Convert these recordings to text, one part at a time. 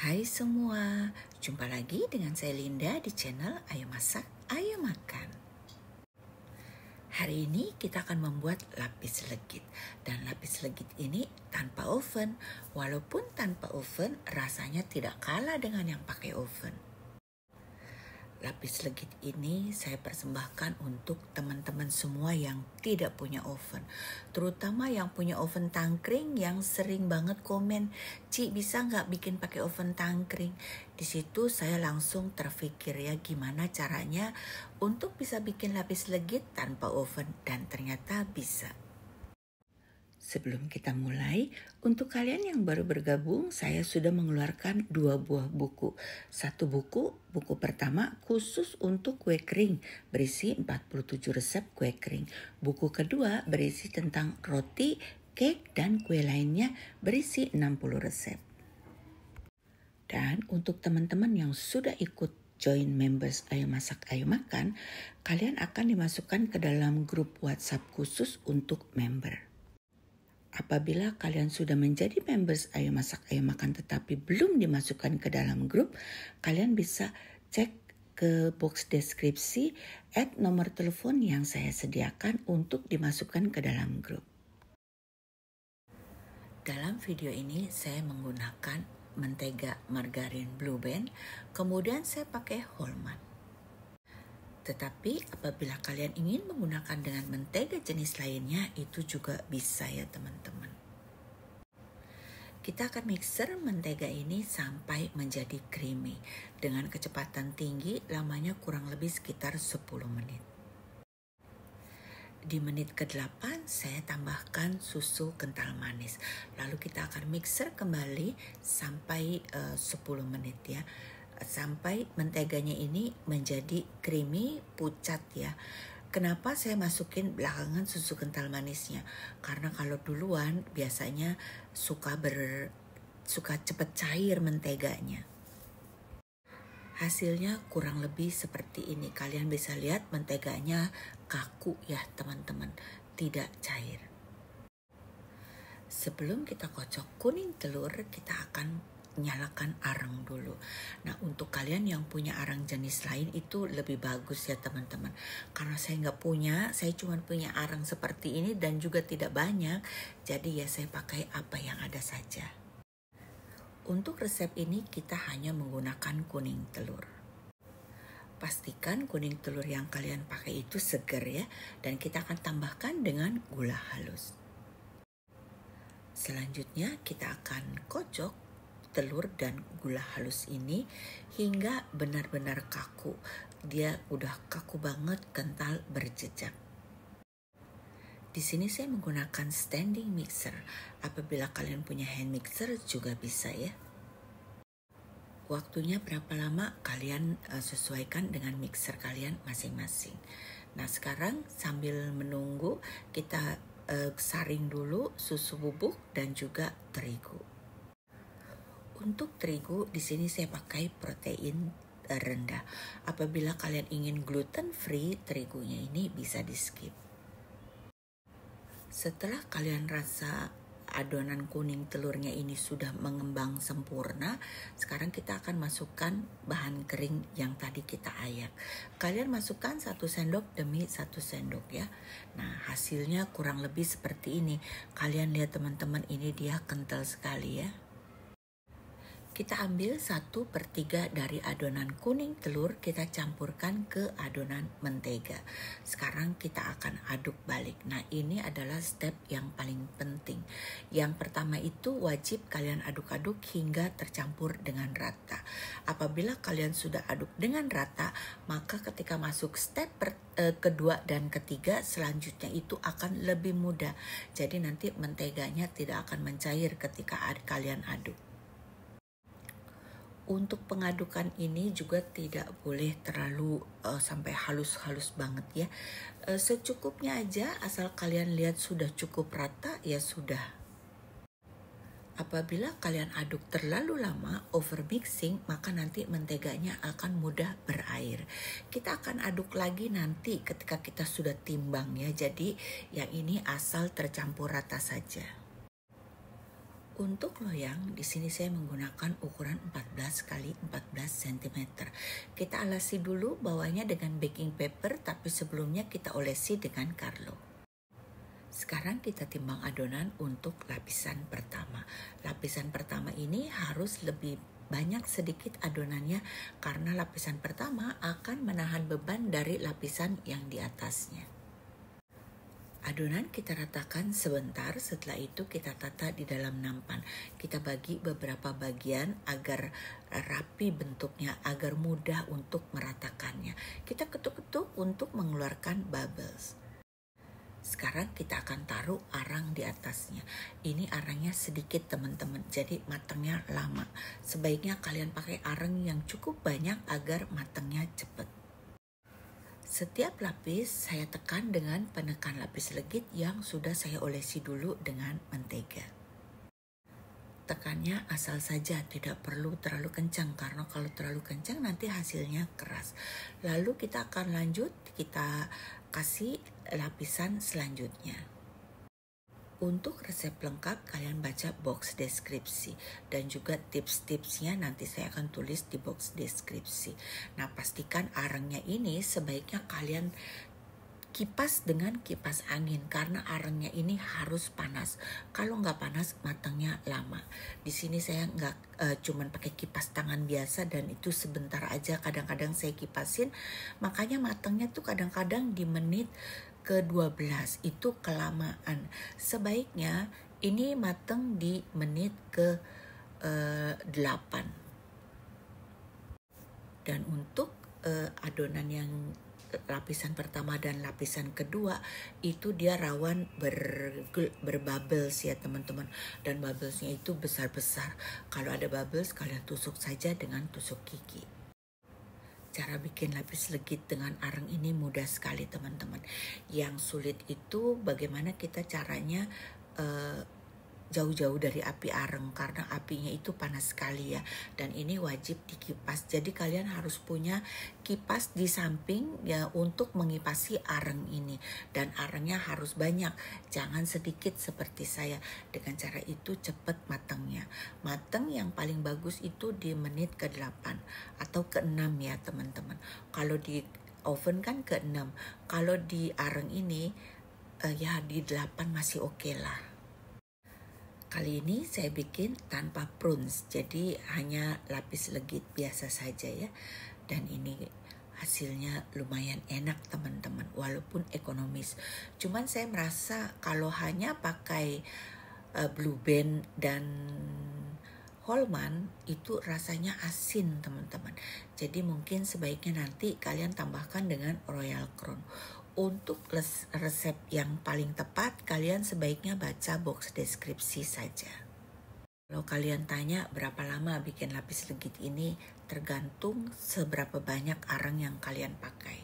Hai semua, jumpa lagi dengan saya Linda di channel Ayo Masak, Ayo Makan. Hari ini kita akan membuat lapis legit. Dan lapis legit ini tanpa oven. Walaupun tanpa oven, rasanya tidak kalah dengan yang pakai oven. Lapis legit ini saya persembahkan untuk teman-teman semua yang tidak punya oven. Terutama yang punya oven tangkring yang sering banget komen, "Ci, bisa nggak bikin pakai oven tangkring?" Di situ saya langsung terpikir ya gimana caranya untuk bisa bikin lapis legit tanpa oven, dan ternyata bisa. Sebelum kita mulai, untuk kalian yang baru bergabung, saya sudah mengeluarkan 2 buah buku. Satu buku pertama khusus untuk kue kering, berisi 47 resep kue kering. Buku kedua berisi tentang roti, cake, dan kue lainnya, berisi 60 resep. Dan untuk teman-teman yang sudah ikut join members Ayo Masak Ayo Makan, kalian akan dimasukkan ke dalam grup WhatsApp khusus untuk member. Apabila kalian sudah menjadi members Ayo Masak Ayo Makan tetapi belum dimasukkan ke dalam grup, kalian bisa cek ke box deskripsi nomor telepon yang saya sediakan untuk dimasukkan ke dalam grup. Dalam video ini saya menggunakan mentega margarin Blue Band, kemudian saya pakai Holman. Tetapi apabila kalian ingin menggunakan dengan mentega jenis lainnya, itu juga bisa ya teman-teman. Kita akan mixer mentega ini sampai menjadi creamy. Dengan kecepatan tinggi, lamanya kurang lebih sekitar 10 menit. Di menit ke-8 saya tambahkan susu kental manis. Lalu kita akan mixer kembali sampai 10 menit ya. Sampai menteganya ini menjadi creamy, pucat ya. Kenapa saya masukin belakangan susu kental manisnya? Karena kalau duluan biasanya suka cepat cair menteganya. Hasilnya kurang lebih seperti ini. Kalian bisa lihat menteganya kaku ya teman-teman, tidak cair. Sebelum kita kocok kuning telur, kita akan nyalakan arang dulu. Nah, untuk kalian yang punya arang jenis lain itu lebih bagus ya teman-teman. Karena saya nggak punya, saya cuma punya arang seperti ini dan juga tidak banyak. Jadi ya saya pakai apa yang ada saja. Untuk resep ini kita hanya menggunakan kuning telur. Pastikan kuning telur yang kalian pakai itu segar ya. Dan kita akan tambahkan dengan gula halus. Selanjutnya kita akan kocok telur dan gula halus ini hingga benar-benar kaku. Dia udah kaku banget, kental, berjejak. Di sini saya menggunakan standing mixer. Apabila kalian punya hand mixer juga bisa ya. Waktunya berapa lama kalian sesuaikan dengan mixer kalian masing-masing. Nah, sekarang sambil menunggu kita saring dulu susu bubuk dan juga terigu. Untuk terigu di sini saya pakai protein rendah. Apabila kalian ingin gluten free, terigunya ini bisa di skip. Setelah kalian rasa adonan kuning telurnya ini sudah mengembang sempurna, sekarang kita akan masukkan bahan kering yang tadi kita ayak. Kalian masukkan 1 sendok demi 1 sendok ya. Nah, hasilnya kurang lebih seperti ini. Kalian lihat teman-teman, ini dia kental sekali ya. Kita ambil 1/3 dari adonan kuning telur, kita campurkan ke adonan mentega. Sekarang kita akan aduk balik. Nah, ini adalah step yang paling penting. Yang pertama itu wajib kalian aduk-aduk hingga tercampur dengan rata. Apabila kalian sudah aduk dengan rata, maka ketika masuk step kedua dan ketiga, selanjutnya itu akan lebih mudah. Jadi nanti menteganya tidak akan mencair ketika kalian aduk. Untuk pengadukan ini juga tidak boleh terlalu sampai halus-halus banget ya. Secukupnya aja, asal kalian lihat sudah cukup rata ya sudah. Apabila kalian aduk terlalu lama, over mixing, maka nanti menteganya akan mudah berair. Kita akan aduk lagi nanti ketika kita sudah timbang ya. Jadi yang ini asal tercampur rata saja. Untuk loyang, di sini saya menggunakan ukuran 14 kali 14 cm. Kita alasi dulu bawahnya dengan baking paper, tapi sebelumnya kita olesi dengan Carlo. Sekarang kita timbang adonan untuk lapisan pertama. Lapisan pertama ini harus lebih banyak sedikit adonannya karena lapisan pertama akan menahan beban dari lapisan yang di atasnya. Adonan kita ratakan sebentar, setelah itu kita tata di dalam nampan. Kita bagi beberapa bagian agar rapi bentuknya, agar mudah untuk meratakannya. Kita ketuk-ketuk untuk mengeluarkan bubbles. Sekarang kita akan taruh arang di atasnya. Ini arangnya sedikit teman-teman, jadi matangnya lama. Sebaiknya kalian pakai arang yang cukup banyak agar matangnya cepat. Setiap lapis saya tekan dengan penekan lapis legit yang sudah saya olesi dulu dengan mentega. Tekannya asal saja, tidak perlu terlalu kencang karena kalau terlalu kencang nanti hasilnya keras. Lalu kita akan lanjut, kita kasih lapisan selanjutnya. Untuk resep lengkap kalian baca box deskripsi dan juga tips-tipsnya nanti saya akan tulis di box deskripsi. Nah, pastikan arangnya ini sebaiknya kalian kipas dengan kipas angin karena arangnya ini harus panas. Kalau nggak panas matangnya lama. Di sini saya nggak cuman pakai kipas tangan biasa dan itu sebentar aja. Kadang-kadang saya kipasin, makanya matangnya tuh kadang-kadang di menit ke-12 itu kelamaan. Sebaiknya ini matang di menit ke-8. Dan untuk adonan yang lapisan pertama dan lapisan kedua itu dia rawan berbubbles ya teman-teman, dan bubblesnya itu besar-besar. Kalau ada bubbles kalian tusuk saja dengan tusuk gigi. Cara bikin lapis legit dengan arang ini mudah sekali teman-teman. Yang sulit itu bagaimana kita caranya jauh-jauh dari api arang karena apinya itu panas sekali ya, dan ini wajib dikipas. Jadi kalian harus punya kipas di samping ya untuk mengipasi arang ini, dan arangnya harus banyak, jangan sedikit seperti saya. Dengan cara itu cepat matangnya. Matang yang paling bagus itu di menit ke-8 atau ke-6 ya teman-teman. Kalau di oven kan ke-6, kalau di arang ini ya di 8 masih oke lah. Kali ini saya bikin tanpa prunes, jadi hanya lapis legit biasa saja ya. Dan ini hasilnya lumayan enak teman-teman, walaupun ekonomis. Cuman saya merasa kalau hanya pakai Blue Band dan Holman itu rasanya asin teman-teman. Jadi mungkin sebaiknya nanti kalian tambahkan dengan Royal Crown. Untuk resep yang paling tepat, kalian sebaiknya baca box deskripsi saja. Kalau kalian tanya berapa lama bikin lapis legit ini, tergantung seberapa banyak arang yang kalian pakai.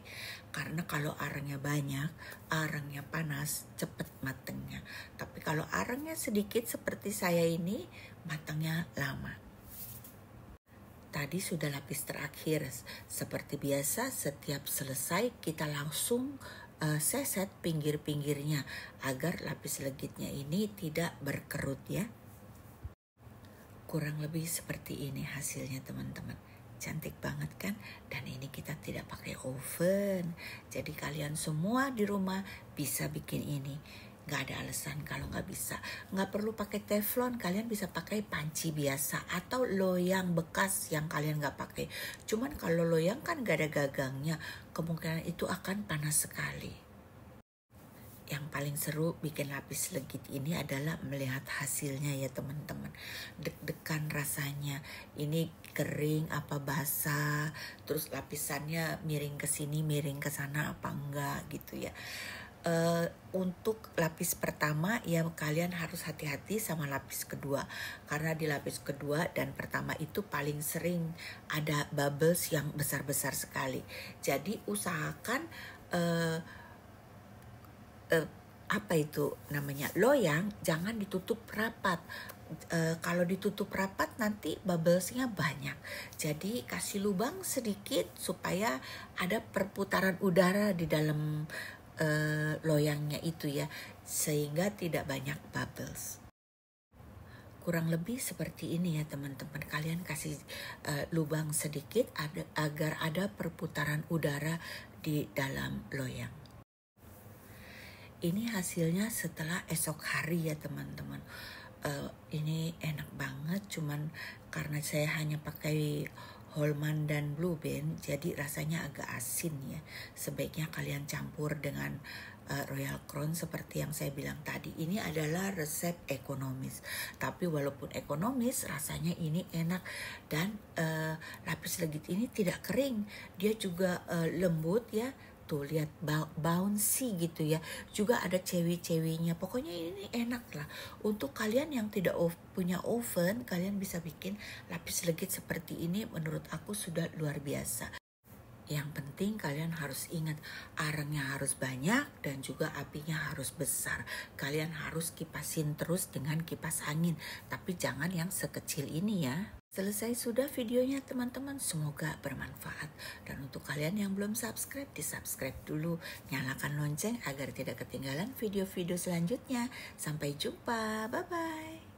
Karena kalau arangnya banyak, arangnya panas, cepat matangnya. Tapi kalau arangnya sedikit seperti saya ini, matangnya lama. Tadi sudah lapis terakhir. Seperti biasa, setiap selesai kita langsung seset pinggir-pinggirnya agar lapis legitnya ini tidak berkerut ya. Kurang lebih seperti ini hasilnya teman-teman. Cantik banget kan? Dan ini kita tidak pakai oven. Jadi kalian semua di rumah bisa bikin ini. Gak ada alasan kalau nggak bisa. Nggak perlu pakai teflon, kalian bisa pakai panci biasa atau loyang bekas yang kalian nggak pakai. Cuman kalau loyang kan gak ada gagangnya, kemungkinan itu akan panas sekali. Yang paling seru bikin lapis legit ini adalah melihat hasilnya ya teman-teman. Deg-degan rasanya, ini kering apa basah, terus lapisannya miring ke sini miring ke sana apa enggak gitu ya. Untuk lapis pertama ya kalian harus hati-hati sama lapis kedua, karena di lapis kedua dan pertama itu paling sering ada bubbles yang besar-besar sekali. Jadi usahakan apa itu namanya, loyang jangan ditutup rapat. Kalau ditutup rapat nanti bubblesnya banyak. Jadi kasih lubang sedikit supaya ada perputaran udara di dalam loyangnya itu ya, sehingga tidak banyak bubbles. Kurang lebih seperti ini ya teman-teman. Kalian kasih lubang sedikit agar ada perputaran udara di dalam loyang. Ini hasilnya setelah esok hari ya teman-teman. Ini enak banget, cuman karena saya hanya pakai Holman dan Blue Band, jadi rasanya agak asin ya. Sebaiknya kalian campur dengan Royal Crown seperti yang saya bilang tadi. Ini adalah resep ekonomis, tapi walaupun ekonomis rasanya ini enak. Dan lapis legit ini tidak kering, dia juga lembut ya. Tuh lihat bouncy gitu ya. Juga ada cewi-cewinya. Pokoknya ini enak lah. Untuk kalian yang tidak punya oven, kalian bisa bikin lapis legit seperti ini. Menurut aku sudah luar biasa. Yang penting kalian harus ingat, arangnya harus banyak dan juga apinya harus besar. Kalian harus kipasin terus dengan kipas angin, tapi jangan yang sekecil ini ya. Selesai sudah videonya teman-teman, semoga bermanfaat. Dan untuk kalian yang belum subscribe, di-subscribe dulu. Nyalakan lonceng agar tidak ketinggalan video-video selanjutnya. Sampai jumpa, bye-bye.